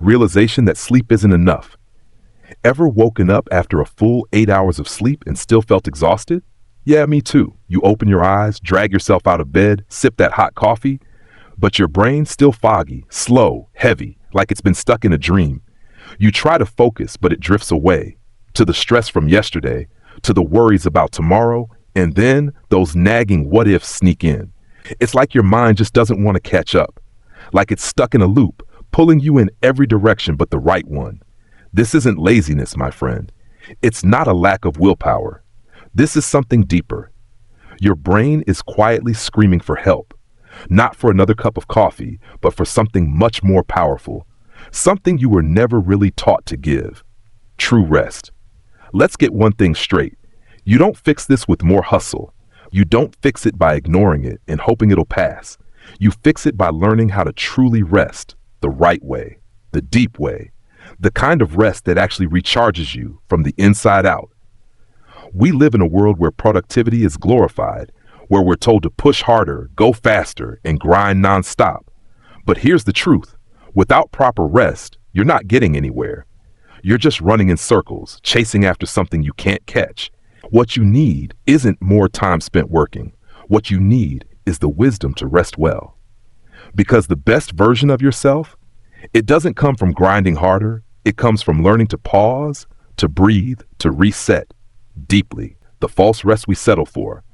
Realization that sleep isn't enough. Ever woken up after a full 8 hours of sleep and still felt exhausted? Yeah, me too. You open your eyes, drag yourself out of bed, sip that hot coffee, but your brain's still foggy, slow, heavy, like it's been stuck in a dream. You try to focus, but it drifts away, to the stress from yesterday, to the worries about tomorrow, and then those nagging what-ifs sneak in. It's like your mind just doesn't want to catch up, like it's stuck in a loop, pulling you in every direction but the right one. This isn't laziness, my friend. It's not a lack of willpower. This is something deeper. Your brain is quietly screaming for help, not for another cup of coffee, but for something much more powerful, something you were never really taught to give: true rest. Let's get one thing straight. You don't fix this with more hustle. You don't fix it by ignoring it and hoping it'll pass. You fix it by learning how to truly rest the right way, the deep way, the kind of rest that actually recharges you from the inside out. We live in a world where productivity is glorified, where we're told to push harder, go faster, and grind nonstop. But here's the truth. Without proper rest, you're not getting anywhere. You're just running in circles, chasing after something you can't catch. What you need isn't more time spent working. What you need is the wisdom to rest well. Because the best version of yourself, it doesn't come from grinding harder. It comes from learning to pause, to breathe, to reset deeply. The false rest we settle for,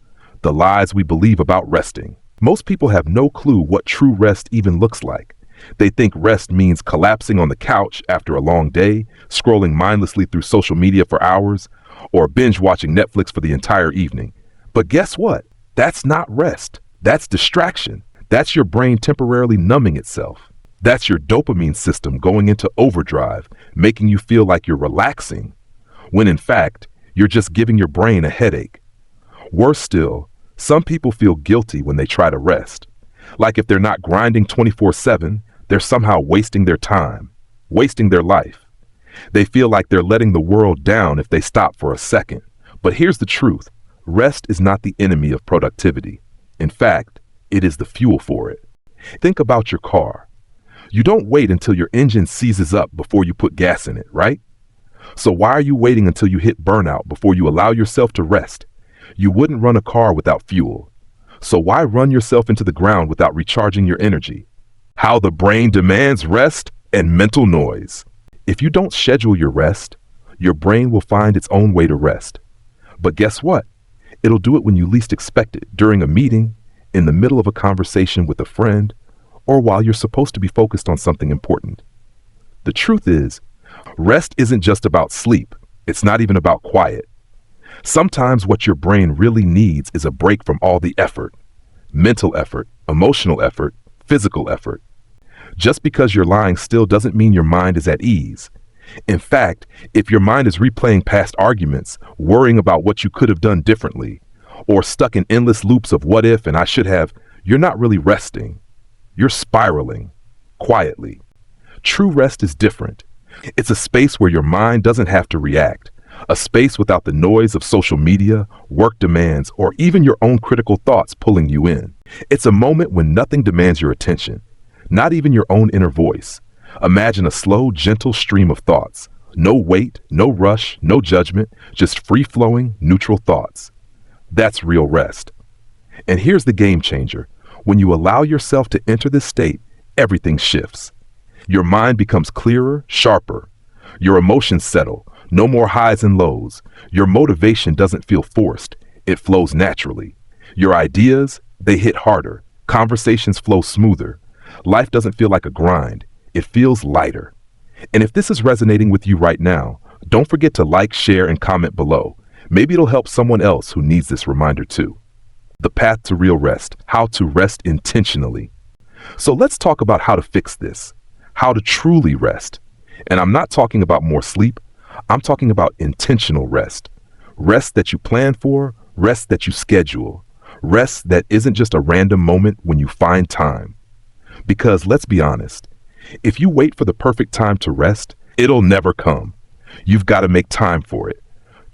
the lies we believe about resting. Most people have no clue what true rest even looks like. They think rest means collapsing on the couch after a long day, scrolling mindlessly through social media for hours, or binge watching Netflix for the entire evening. But guess what? That's not rest. That's distraction. That's your brain temporarily numbing itself. That's your dopamine system going into overdrive, making you feel like you're relaxing, when in fact, you're just giving your brain a headache. Worse still, some people feel guilty when they try to rest. Like if they're not grinding 24/7, they're somehow wasting their time, wasting their life. They feel like they're letting the world down if they stop for a second. But here's the truth. Rest is not the enemy of productivity. In fact, it is the fuel for it. Think about your car. You don't wait until your engine seizes up before you put gas in it, right? So why are you waiting until you hit burnout before you allow yourself to rest? You wouldn't run a car without fuel. So why run yourself into the ground without recharging your energy? How the brain demands rest and mental noise. If you don't schedule your rest, your brain will find its own way to rest. But guess what? It'll do it when you least expect it, during a meeting, in the middle of a conversation with a friend, or while you're supposed to be focused on something important. The truth is, rest isn't just about sleep. It's not even about quiet. Sometimes what your brain really needs is a break from all the effort, mental effort, emotional effort, physical effort. Just because you're lying still doesn't mean your mind is at ease. In fact, if your mind is replaying past arguments, worrying about what you could have done differently, or stuck in endless loops of what if and I should have, you're not really resting. You're spiraling, quietly. True rest is different. It's a space where your mind doesn't have to react, a space without the noise of social media, work demands, or even your own critical thoughts pulling you in. It's a moment when nothing demands your attention, not even your own inner voice. Imagine a slow, gentle stream of thoughts. No weight, no rush, no judgment, just free-flowing, neutral thoughts. That's real rest. And here's the game changer. When you allow yourself to enter this state, everything shifts. Your mind becomes clearer, sharper. Your emotions settle. No more highs and lows. Your motivation doesn't feel forced. It flows naturally. Your ideas, they hit harder. Conversations flow smoother. Life doesn't feel like a grind. It feels lighter. And if this is resonating with you right now, don't forget to like, share, and comment below. Maybe it'll help someone else who needs this reminder too. The path to real rest, how to rest intentionally. So let's talk about how to fix this, how to truly rest. And I'm not talking about more sleep. I'm talking about intentional rest. Rest that you plan for, rest that you schedule, rest that isn't just a random moment when you find time. Because let's be honest, if you wait for the perfect time to rest, it'll never come. You've got to make time for it.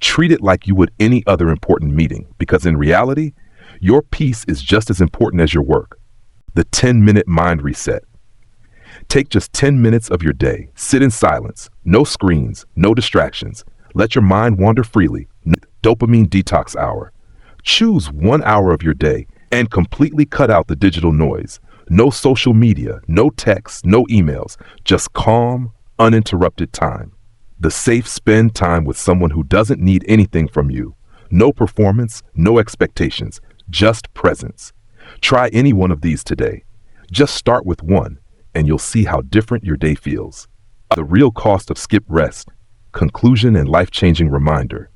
Treat it like you would any other important meeting, because in reality, your peace is just as important as your work. The 10-minute mind reset. Take just 10 minutes of your day. Sit in silence. No screens, no distractions. Let your mind wander freely. Dopamine detox hour. Choose 1 hour of your day and completely cut out the digital noise. No social media, no texts, no emails, just calm, uninterrupted time. The safe spend time with someone who doesn't need anything from you. No performance, no expectations, just presence. Try any one of these today. Just start with one, and you'll see how different your day feels. The real cost of skip rest. Conclusion and life-changing reminder.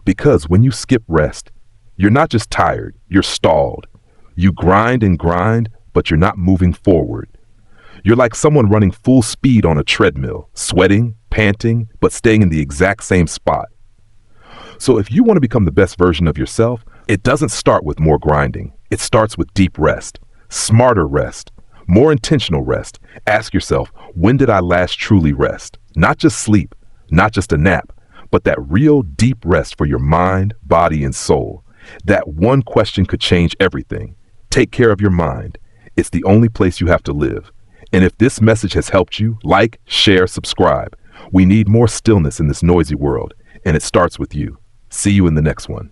Because when you skip rest, you're not just tired, you're stalled. You grind and grind, but you're not moving forward. You're like someone running full speed on a treadmill, sweating, panting, but staying in the exact same spot. So if you want to become the best version of yourself, it doesn't start with more grinding. It starts with deep rest, smarter rest, more intentional rest. Ask yourself, when did I last truly rest? Not just sleep, not just a nap, but that real deep rest for your mind, body, and soul. That one question could change everything. Take care of your mind. It's the only place you have to live. And if this message has helped you, like, share, subscribe. We need more stillness in this noisy world, and it starts with you. See you in the next one.